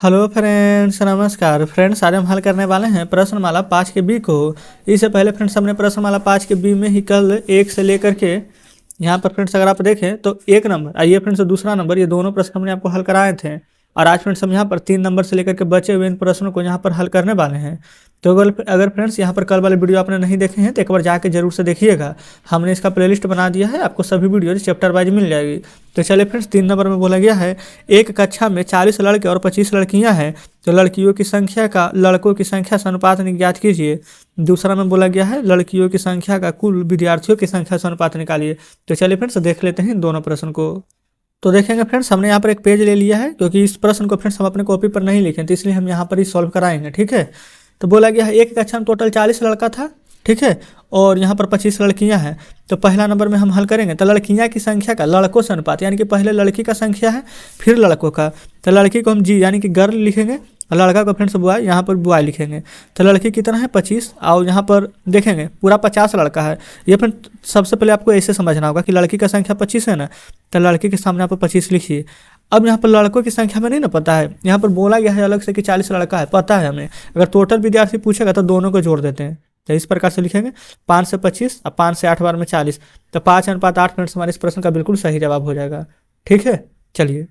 Hello friends, नमस्कार friends. आज हम हल करने वाले हैं प्रश्नमाला 5 के बी को। इससे पहले फ्रेंड्स हमने प्रश्नमाला 5 के बी में ही कल 1 से लेकर के यहाँ पर फ्रेंड्स अगर आप देखें तो 1 नंबर, आइए फ्रेंड्स दूसरा नंबर, ये दोनों प्रश्न हमने आपको हल कराए थे। और आज फ्रेंड्स हम यहाँ पर 3 नंबर से लेकर के बचे हुए इन प्रश्नों को यहाँ पर हल करने वाले हैं। तो अगर फ्रेंड्स यहाँ पर कल वाले वीडियो आपने नहीं देखे हैं तो एक बार जाके जरूर से देखिएगा। हमने इसका प्लेलिस्ट बना दिया है, आपको सभी वीडियो चैप्टर वाइज मिल जाएगी। तो चलिए फ्रेंड्स, 3 नंबर में बोला गया है एक कक्षा में 40 लड़के और 25 लड़कियां हैं, तो लड़कियों की संख्या का लड़कों की संख्या से अनुपात ज्ञात कीजिए। दूसरा में बोला गया है लड़कियों की संख्या का कुल विद्यार्थियों की संख्या से अनुपात निकालिए। तो चलिए फ्रेंड्स देख लेते हैं इन दोनों प्रश्न को। तो देखेंगे फ्रेंड्स, हमने यहाँ पर एक पेज ले लिया है क्योंकि इस प्रश्न को फ्रेंड्स हम अपने कॉपी पर नहीं लिखे, तो इसलिए हम यहाँ पर ही सॉल्व कराएंगे। ठीक है, तो बोला गया है एक कक्षा में टोटल 40 लड़का था, ठीक है, और यहाँ पर 25 लड़कियां हैं। तो पहला नंबर में हम हल करेंगे तो लड़कियां की संख्या का लड़कों से अनुपात, यानी कि पहले लड़की का संख्या है फिर लड़कों का। तो लड़की को हम जी यानी कि गर्ल लिखेंगे और लड़का को फ्रेंड्स बॉय, यहाँ पर बॉय लिखेंगे। तो लड़की कितना है 25, और यहाँ पर देखेंगे पूरा 50 लड़का है। ये फ्रेंड सबसे पहले आपको ऐसे समझना होगा कि लड़की का संख्या 25 है ना, तो लड़की के सामने आप 25 लिखिए। अब यहाँ पर लड़कों की संख्या में नहीं ना पता है, यहाँ पर बोला गया है अलग से कि 40 लड़का है, पता है हमें। अगर टोटल विद्यार्थी पूछेगा तो दोनों को जोड़ देते हैं। तो इस प्रकार से लिखेंगे 5 से 25 और 5 से 8 बार में 40, तो 5:8 फ्रेंड्स हमारे इस प्रश्न का बिल्कुल सही जवाब हो जाएगा। ठीक है, चलिए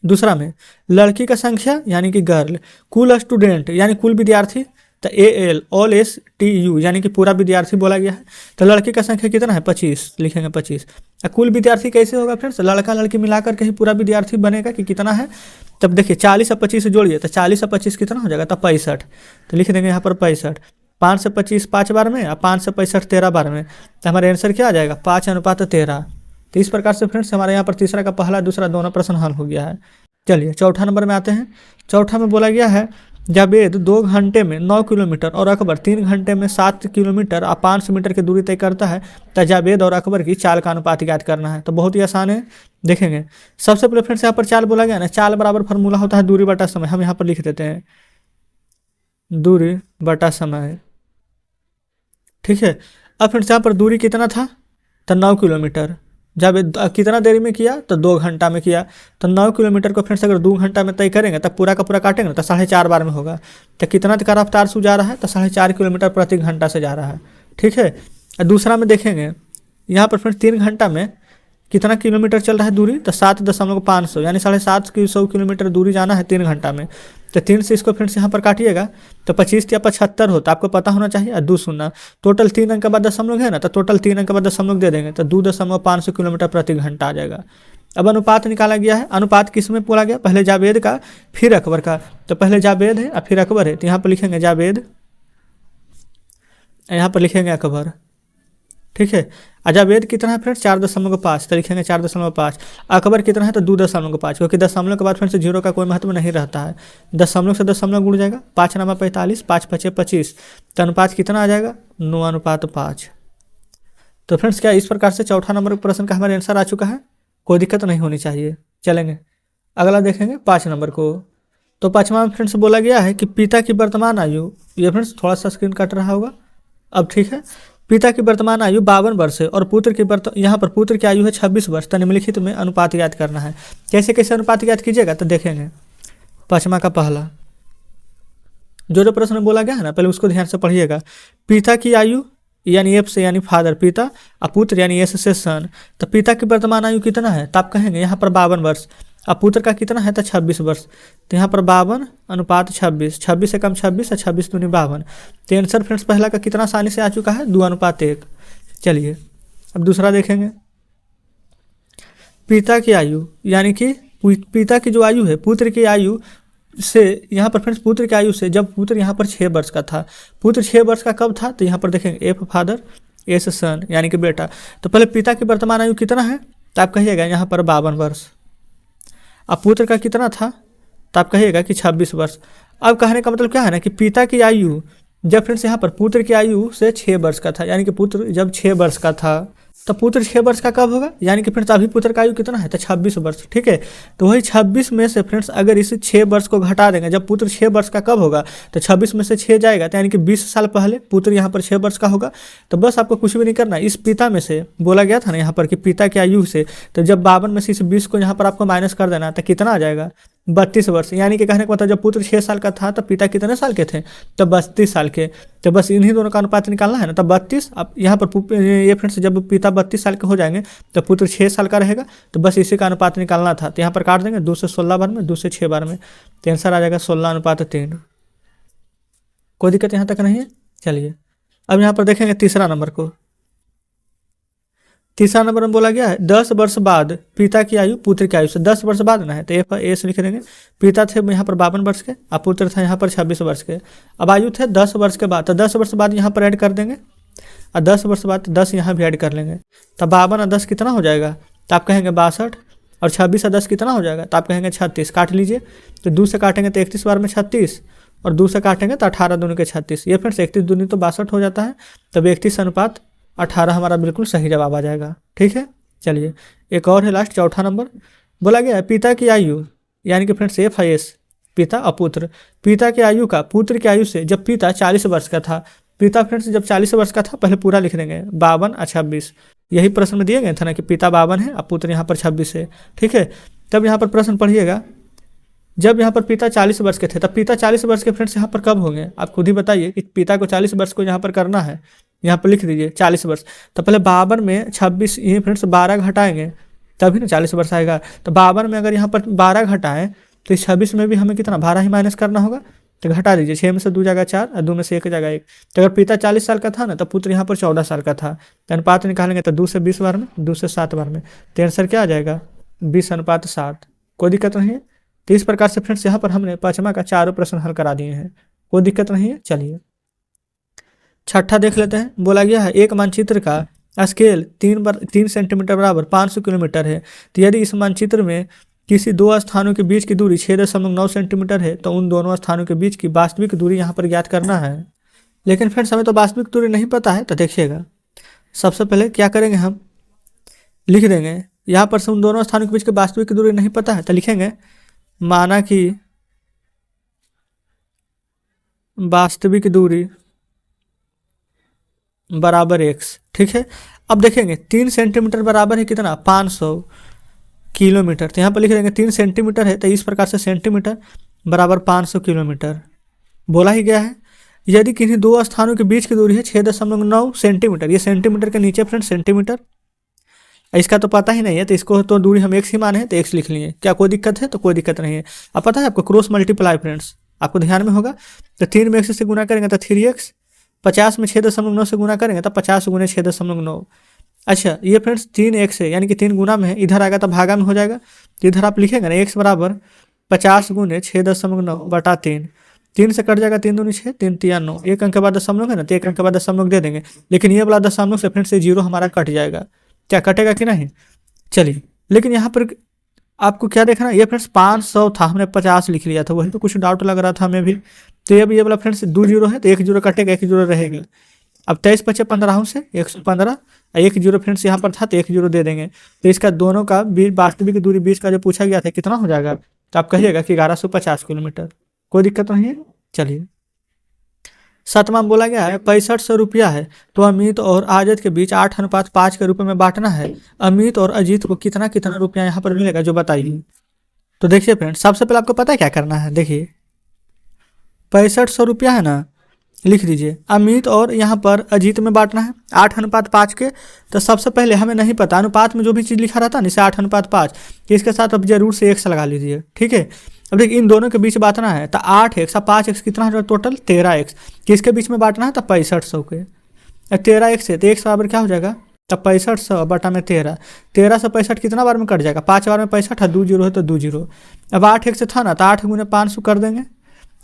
दूसरा में लड़की का संख्या यानी कि गर्ल, कुल स्टूडेंट यानी कुल विद्यार्थी, तो AL ऑल STU यानी कि पूरा विद्यार्थी बोला गया है। तो लड़की का संख्या कितना है 25, लिखेंगे 25। कुल विद्यार्थी कैसे होगा फ्रेंड्स, लड़का लड़की मिलाकर के ही पूरा विद्यार्थी बनेगा कि कितना है। तब देखिए 40 और 25 से जोड़िए तो 40 और 25 कितना हो जाएगा, तो 65। तो लिख देंगे यहाँ पर 65। 5 से 25 5 बार में और 5 से 65 13 बार में, तो हमारा आंसर क्या आ जाएगा 5:13। तो इस प्रकार से फ्रेंड्स हमारे यहाँ पर तीसरा का पहला दूसरा दोनों प्रश्न हल हो गया है। चलिए चौथा नंबर में आते हैं। चौथा में बोला गया है जावेद 2 घंटे में 9 किलोमीटर और अकबर 3 घंटे में 7 किलोमीटर और 500 मीटर की दूरी तय करता है, तो जावेद और अकबर की चाल का अनुपात ज्ञात करना है। तो बहुत ही आसान है, देखेंगे सबसे पहले फ्रेंड्स यहाँ पर चाल बोला गया ना, चाल बराबर फार्मूला होता है दूरी बटा समय। हम यहाँ पर लिख देते हैं दूरी बटा समय। ठीक है, अब फ्रेंड्स यहाँ पर दूरी कितना था, तो 9 किलोमीटर। जब कितना देरी में किया, तो 2 घंटा में किया। तो 9 किलोमीटर को फ्रेंड्स अगर 2 घंटा में तय करेंगे तब पूरा का पूरा काटेंगे तो 4.5 बार में होगा। तो कितना का रफ्तार से जा रहा है, तो 4.5 किलोमीटर प्रति घंटा से जा रहा है। ठीक है, दूसरा में देखेंगे यहाँ पर फ्रेंड्स 3 घंटा में कितना किलोमीटर चल रहा है दूरी, तो 7.500 यानी 750 किलोमीटर दूरी जाना है 3 घंटा में। तो 3 से इसको फ्रेंड्स यहाँ पर काटिएगा तो 25 या 75 होता, आपको पता होना चाहिए। और 2 शून्य, टोटल 3 अंक के बाद दशमलव है ना, तो टोटल 3 अंक के बाद दशमलव दे देंगे तो 2.500 किलोमीटर प्रति घंटा आ जाएगा। अब अनुपात निकाला गया है। अनुपात किस में बोला गया, पहले जावेद का फिर अकबर का। तो पहले जावेद है और फिर अकबर है, तो यहाँ पर लिखेंगे जावेद, यहाँ पर लिखेंगे अकबर। ठीक है, जावेद कितना है फ्रेंड्स 4.5, तो लिखेंगे 4.5। अकबर कितना है, तो 2.5, क्योंकि दशमलव के बाद फ्रेंड्स 0 का कोई महत्व नहीं रहता है। दशमलव से दशमलव गुण जाएगा, 5×9=45, 5×5=25। तो अनुपात कितना आ जाएगा 9:5। तो फ्रेंड्स क्या इस प्रकार से चौथा नंबर प्रश्न का हमारा आंसर आ चुका है, कोई दिक्कत नहीं होनी चाहिए। चलेंगे अगला देखेंगे 5 नंबर को। तो 5वां में फ्रेंड्स बोला गया है कि पिता की वर्तमान आयु, ये फ्रेंड्स थोड़ा सा स्क्रीन कट रहा होगा अब, ठीक है। पिता की वर्तमान आयु 52 वर्ष है और पुत्र की यहाँ पर पुत्र की आयु है 26 वर्ष। तो निम्नलिखित में अनुपात ज्ञात करना है। कैसे कैसे अनुपात ज्ञात कीजिएगा, तो देखेंगे 5वां का पहला जो प्रश्न बोला गया है ना, पहले उसको ध्यान से पढ़िएगा। पिता की आयु यानी एफ से यानी फादर पिता, और पुत्र यानी एस से सन। तो पिता की वर्तमान आयु कितना है, तो आप कहेंगे यहाँ पर 52 वर्ष, और पुत्र का कितना है, तो 26 वर्ष। तो यहाँ पर 52:26, 26 से कम 26 और 26 दूनी 52। तो आंसर फ्रेंड्स पहला का कितना आसानी से आ चुका है 2:1। चलिए अब दूसरा देखेंगे। पिता की आयु यानी कि पिता की जो आयु है पुत्र की आयु से, यहाँ पर फ्रेंड्स पुत्र की आयु से जब पुत्र यहाँ पर 6 वर्ष का था, पुत्र 6 वर्ष का कब था, तो यहाँ पर देखेंगे एफ फादर एस सन यानी कि बेटा। तो पहले पिता की वर्तमान आयु कितना है, तो आप कहिएगा यहाँ पर 52 वर्ष। अब पुत्र का कितना था, तो आप कहिएगा कि 26 वर्ष। अब कहने का मतलब क्या है ना कि पिता की आयु जब फ्रेंड्स यहाँ पर पुत्र की आयु से 6 वर्ष का था, यानी कि पुत्र जब 6 वर्ष का था, तो पुत्र 6 वर्ष का कब होगा, यानी कि फ्रेंड्स अभी पुत्र का आयु कितना है, तो 26 वर्ष। ठीक है, तो वही 26 में से फ्रेंड्स अगर इस 6 वर्ष को घटा देंगे, जब पुत्र 6 वर्ष का कब होगा, तो 26 में से 6 जाएगा, तो यानी कि 20 साल पहले पुत्र यहाँ पर 6 वर्ष का होगा। तो बस आपको कुछ भी नहीं करना, इस पिता में से बोला गया था ना यहाँ पर कि पिता की आयु से, तो जब 52 में से इस 20 को यहाँ पर आपको माइनस कर देना, तो कितना आ जाएगा 32 वर्ष, यानी कि कहने का मतलब जब पुत्र 6 साल का था तब पिता कितने साल के थे? तब 32 साल के। तो बस इन्हीं दोनों का अनुपात निकालना है ना। तब 32, अब यहाँ पर ये फ्रेंड्स जब पिता 32 साल के हो जाएंगे तो पुत्र 6 साल का रहेगा, तो बस इसी का अनुपात निकालना था। तो यहाँ पर काट देंगे 2 से 16 बार में, 2 से 6 बार में, तो आंसर आ जाएगा 16:3। कोई दिक्कत यहाँ तक नहीं है। चलिए अब यहाँ पर देखेंगे तीसरा नंबर को। तीसरा नंबर में बोला गया है 10 वर्ष बाद पिता की आयु पुत्र की आयु से, 10 वर्ष बाद ना है तो ए से लिख देंगे। पिता थे यहाँ पर 52 वर्ष के और पुत्र था यहाँ पर 26 वर्ष के। अब आयु थे 10 वर्ष के बाद, तो 10 वर्ष बाद यहाँ पर ऐड कर देंगे और 10 वर्ष बाद 10 यहाँ भी ऐड कर लेंगे। तो 52 और 10 कितना हो जाएगा? तो आप कहेंगे 62, और 26 और 10 कितना हो जाएगा? तो आप कहेंगे 36। काट लीजिए, तो 2 से काटेंगे तो 31 बार में 36, और 2 से काटेंगे तो 18 दूनी के 36। ये फ्रेंड्स 31 दूनी तो 62 हो जाता है, तब 31:18 हमारा बिल्कुल सही जवाब आ जाएगा। ठीक है, चलिए एक और है लास्ट, चौथा नंबर। बोला गया है पिता की आयु, यानी कि फ्रेंड्स FIS, पिता और पुत्र, पिता की आयु का पुत्र की आयु से जब पिता 40 वर्ष का था। पिता फ्रेंड्स जब 40 वर्ष का था, पहले पूरा लिख देंगे 52 और 26। यही प्रश्न में दिए गए थे ना कि पिता 52 है और पुत्र यहाँ पर 26 है। ठीक है, तब यहाँ पर प्रश्न पढ़िएगा, जब यहाँ पर पिता 40 वर्ष के थे तब पिता 40 वर्ष के फ्रेंड्स यहाँ पर कब होंगे? आप खुद ही बताइए कि पिता को 40 वर्ष को यहाँ पर करना है। यहाँ पर लिख दीजिए 40 वर्ष, तो पहले 52 में 26 ये फ्रेंड्स 12 घटाएंगे तभी ना 40 वर्ष आएगा। तो 52 में अगर यहाँ पर 12 घटाएं तो इस 26 में भी हमें कितना 12 ही माइनस करना होगा। तो घटा दीजिए, 6 में से 2 जाएगा 4 और 2 में से 1 जाएगा 1। तो अगर पिता 40 साल का था ना, तो पुत्र यहाँ पर 14 साल का था। तो अनुपात निकालेंगे तो 2 से 20 बार में, 2 से 7 बार में, तो आंसर क्या आ जाएगा? 20:7। कोई दिक्कत नहीं है। तो इस प्रकार से फ्रेंड्स यहाँ पर हमने 5वां का 4 प्रश्न हल करा दिए हैं। कोई दिक्कत नहीं है। चलिए छठा देख लेते हैं। बोला गया है एक मानचित्र का स्केल 3 सेंटीमीटर बराबर 500 किलोमीटर है। तो यदि इस मानचित्र में किसी 2 स्थानों के बीच की दूरी 6.9 सेंटीमीटर है, तो उन दोनों स्थानों के बीच की वास्तविक दूरी यहाँ पर ज्ञात करना है। लेकिन फ्रेंड्स हमें तो वास्तविक दूरी नहीं पता है। तो देखिएगा, सबसे पहले क्या करेंगे, हम लिख देंगे यहाँ पर से उन दोनों स्थानों के बीच की वास्तविक दूरी नहीं पता है, तो लिखेंगे माना कि वास्तविक दूरी बराबर x। ठीक है, अब देखेंगे 3 सेंटीमीटर बराबर है कितना? 500 किलोमीटर। तो यहाँ पर लिख देंगे 3 सेंटीमीटर है, तो इस प्रकार से सेंटीमीटर बराबर 500 किलोमीटर बोला ही गया है। यदि किन्हीं 2 स्थानों के बीच की दूरी है 6.9 सेंटीमीटर, ये सेंटीमीटर के नीचे फ्रेंड सेंटीमीटर, इसका तो पता ही नहीं है, तो इसको तो दूरी हम x ही माने हैं, तो x लिख लिए। क्या कोई दिक्कत है? तो कोई दिक्कत नहीं है। अब पता है आपको क्रॉस मल्टीप्लाई फ्रेंड्स, आपको ध्यान में होगा। तो 3 में x से गुना करेंगे तो 3x, 50 में 6.9 से गुना करेंगे तो 50 गुने 6.9। अच्छा, ये फ्रेंड्स 3x है, यानी कि 3 गुना में है, इधर आएगा तो भागा में हो जाएगा। तो इधर आप लिखेंगे ना x बराबर 50 गुने 6.9 बटा 3। 3 से कट जाएगा 3 दूनी 6, 3 तिया 9, एक अंक के बाद दशमलव है ना, तो एक अंक के बाद दशमलव दे देंगे। लेकिन ये वाला दशमलव से फ्रेंड्स 0 हमारा कट जाएगा। क्या कटेगा कि नहीं? चलिए, लेकिन यहाँ पर आपको क्या देखना, ये फ्रेंड्स 500 था, हमने 50 लिख लिया था, वही तो कुछ डाउट लग रहा था हमें भी। तो ये वाला फ्रेंड्स 2 जीरो है, तो 1 जीरो कटेगा, 1 जीरो रहेगा। अब 23 × 5 = 15 से 115, 1 जीरो फ्रेंड्स यहाँ पर था तो 1 जीरो दे देंगे। तो इसका दोनों का वास्तविक दूरी बीच का जो पूछा गया था कितना हो जाएगा, तो आप कहिएगा कि 1150 किलोमीटर। कोई दिक्कत नहीं है। चलिए 7वां बोला गया है 6500 रुपया है, तो अमित और आजित के बीच 8:5 के रूप में बांटना है। अमित और अजीत को कितना कितना रुपया यहाँ पर मिलेगा, जो बताइए। तो देखिए फ्रेंड्स, सबसे पहले आपको पता है क्या करना है। देखिए 6500 रुपया है ना, लिख दीजिए। अमित और यहाँ पर अजीत में बांटना है 8:5 के। तो सबसे पहले हमें नहीं पता अनुपात में जो भी चीज़ लिखा रहता है जैसे 8:5, इसके साथ अब जरूर से 1 लगा लीजिए। ठीक है, अब देखिए इन दोनों के बीच बांटना है, तो 8x और 5x कितना है टोटल 13x। किसके बीच में बांटना है, तो 6500 के। 13x है तो x बराबर क्या हो जाएगा, तो 6500 बटा में 13। 13 से 65 कितना बार में कट जाएगा, 5 बार में 65 है, 2 जीरो है तो 2 जीरो। अब 8x था ना, तो 8 गुने 500 कर देंगे,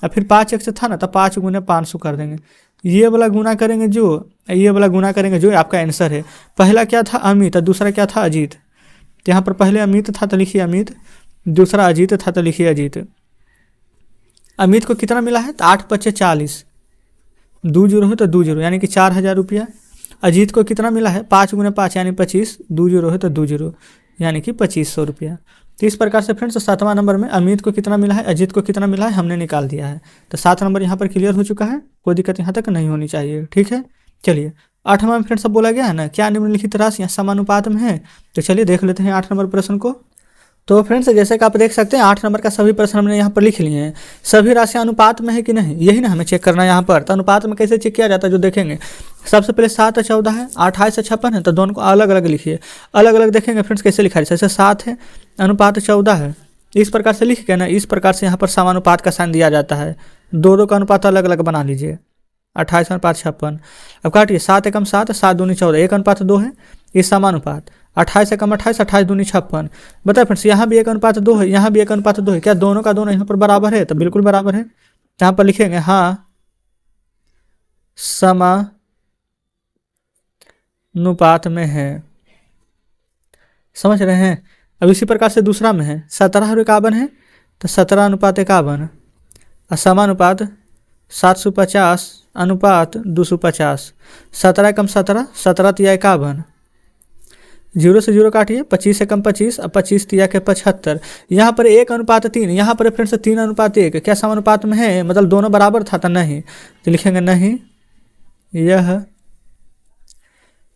और फिर 5x था ना, तो 5 गुने 500 कर देंगे। ये वाला गुना करेंगे जो, ये वाला गुना करेंगे जो, आपका आंसर है। पहला क्या था अमित, दूसरा क्या था अजीत। तो यहाँ पर पहले अमित था तो लिखिए अमित, दूसरा अजीत था तो लिखिए अजीत। अमित को कितना मिला है, तो 8 × 5 = 40, 2 जीरो है तो 2 जीरो, यानी कि 4000 रुपया। अजीत को कितना मिला है, 5 गुने 5 यानी 25, 2 जीरो है तो 2 जीरो, यानी कि 2500 रुपया। तो इस प्रकार से फ्रेंड्स 7वां नंबर में अमित को कितना मिला है, अजीत को कितना मिला है, हमने निकाल दिया है। तो 7 नंबर यहाँ पर क्लियर हो चुका है, कोई दिक्कत यहाँ तक नहीं होनी चाहिए। ठीक है, चलिए 8वां में फ्रेंड्स सब बोला गया है ना, क्या निम्नलिखित राशियाँ समानुपात में है। तो चलिए देख लेते हैं 8 नंबर प्रश्न को। तो फ्रेंड्स जैसे कि आप देख सकते हैं 8 नंबर का सभी प्रश्न हमने यहाँ पर लिख लिए हैं। सभी राशि अनुपात में है कि नहीं, यही ना हमें चेक करना है यहाँ पर। तो अनुपात में कैसे चेक किया जाता है जो देखेंगे। सबसे पहले 7 और 14 है, 28 और 56 है, तो दोनों को अलग अलग लिखिए। अलग अलग देखेंगे फ्रेंड्स कैसे लिखा है। जैसे 7 है अनुपात 14 है, इस प्रकार से लिख के ना इस प्रकार से यहाँ पर समानुपात का साइन दिया जाता है। दो का अनुपात अलग अलग बना लीजिए। 28 अनुपात 56। अब काटिए 7 एकम 7, 7 दूनी 14, 1 अनुपात 2 है, ये समानुपात। 28 एकम 28, 28 दूनी 56। बताए फ्रेंड्स यहाँ भी 1 अनुपात 2 है, यहाँ भी 1 अनुपात 2 है। क्या दोनों का दोनों यहाँ पर बराबर है? तो बिल्कुल बराबर है। यहाँ पर लिखेंगे हाँ समानुपात में है। समझ रहे हैं। अब इसी प्रकार से दूसरा में है 17 और 51 है, तो 17 अनुपात 51। असमानुपात 750 अनुपात 250। 17 एकम 17, 17 तिया 51। 0 से 0 काटिए, 25 एकम 25 और 25 तिया के 75। यहाँ पर 1 अनुपात 3, यहाँ पर फ्रेंड्स 3 अनुपात 1। क्या समानुपात में है? मतलब दोनों बराबर था तो नहीं, तो लिखेंगे नहीं यह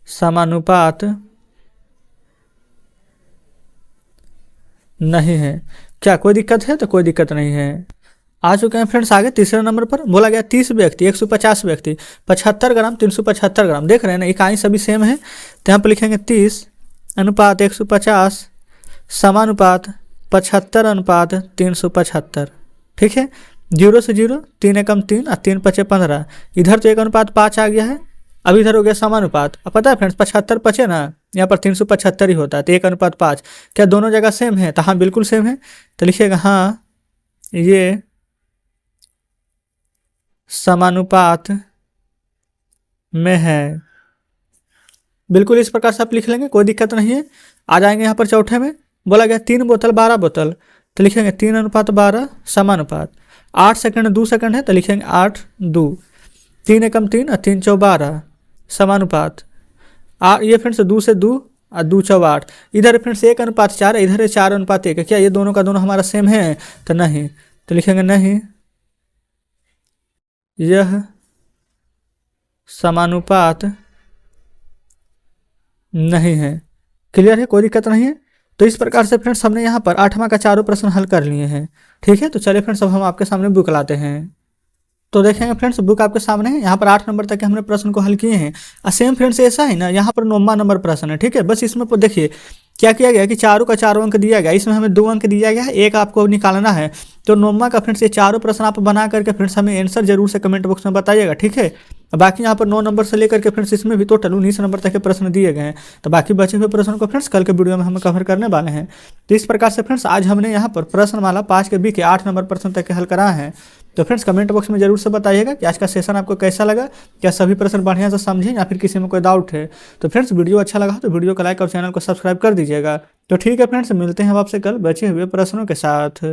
समानुपात नहीं है। क्या कोई दिक्कत है? तो कोई दिक्कत नहीं है। आ चुके हैं फ्रेंड्स आगे तीसरे नंबर पर। बोला गया 30 व्यक्ति 150 व्यक्ति 75 ग्राम 375 ग्राम। देख रहे हैं ना इकाई सभी सेम है, तो यहाँ पर लिखेंगे 30 अनुपात 150 समानुपात 75 अनुपात 375। ठीक है। 0 से 0, 3 एकम 3 और 3 पचे 15। इधर तो 1 अनुपात 5 आ गया है, अब इधर हो गया समानुपात। अब पता है फ्रेंड्स 75 पचे ना, यहाँ पर 375 ही होता है, तो 1 अनुपात 5। क्या दोनों जगह सेम है? तो हाँ बिल्कुल सेम है। तो लिखिएगा हाँ ये समानुपात में है। बिल्कुल इस प्रकार से आप लिख लेंगे, कोई दिक्कत नहीं है। आ जाएंगे यहाँ पर चौथे में। बोला गया 3 बोतल 12 बोतल, तो लिखेंगे 3 अनुपात 12 समानुपात। 8 सेकंड 2 सेकंड है, तो लिखेंगे 8 2। 3 एकम 3 और 3 चौ 12 समानुपात। ये फ्रेंड्स 2 से 2 और 2 चौ 8। इधर फ्रेंड्स 1 अनुपात 4, इधर है 4 अनुपात 1। क्या ये दोनों का दोनों हमारा सेम है? तो नहीं, तो लिखेंगे नहीं यह समानुपात नहीं है। क्लियर है, कोई दिक्कत नहीं है। तो इस प्रकार से फ्रेंड्स हमने यहाँ पर 8वां का चारों प्रश्न हल कर लिए हैं। ठीक है, तो चलिए फ्रेंड्स अब हम आपके सामने बुक लाते हैं। तो देखेंगे फ्रेंड्स बुक आपके सामने है। यहाँ पर 8 नंबर तक के हमने प्रश्न को हल किए हैं। सेम फ्रेंड्स ऐसा है ना, यहाँ पर 9वां नंबर प्रश्न है। ठीक है, बस इसमें देखिए क्या किया गया कि चारों का 4 अंक दिया गया, इसमें हमें 2 अंक दिया गया है, 1 आपको निकालना है। तो 9वां का फ्रेंड्स ये चारों प्रश्न आप बना करके फ्रेंड्स हमें आंसर जरूर से कमेंट बॉक्स में बताइएगा। ठीक है, बाकी यहाँ पर 9 नंबर से लेकर के फ्रेंड्स इसमें भी टोटल 19 नंबर तक के प्रश्न दिए गए हैं। तो बाकी बचे हुए प्रश्नों को फ्रेंड्स कल के वीडियो में हम कवर करने वाले हैं। तो इस प्रकार से फ्रेंड्स आज हमने यहाँ पर प्रश्नमाला 5 के बी के 8 नंबर प्रश्न तक के हल कराए हैं। तो फ्रेंड्स कमेंट बॉक्स में जरूर से बताइएगा कि आज का सेशन आपको कैसा लगा, क्या सभी प्रश्न बढ़िया से समझे या फिर किसी में कोई डाउट है। तो फ्रेंड्स वीडियो अच्छा लगा तो वीडियो को लाइक और चैनल को सब्सक्राइब कर दीजिएगा। तो ठीक है फ्रेंड्स, मिलते हैं अब आपसे कल बचे हुए प्रश्नों के साथ।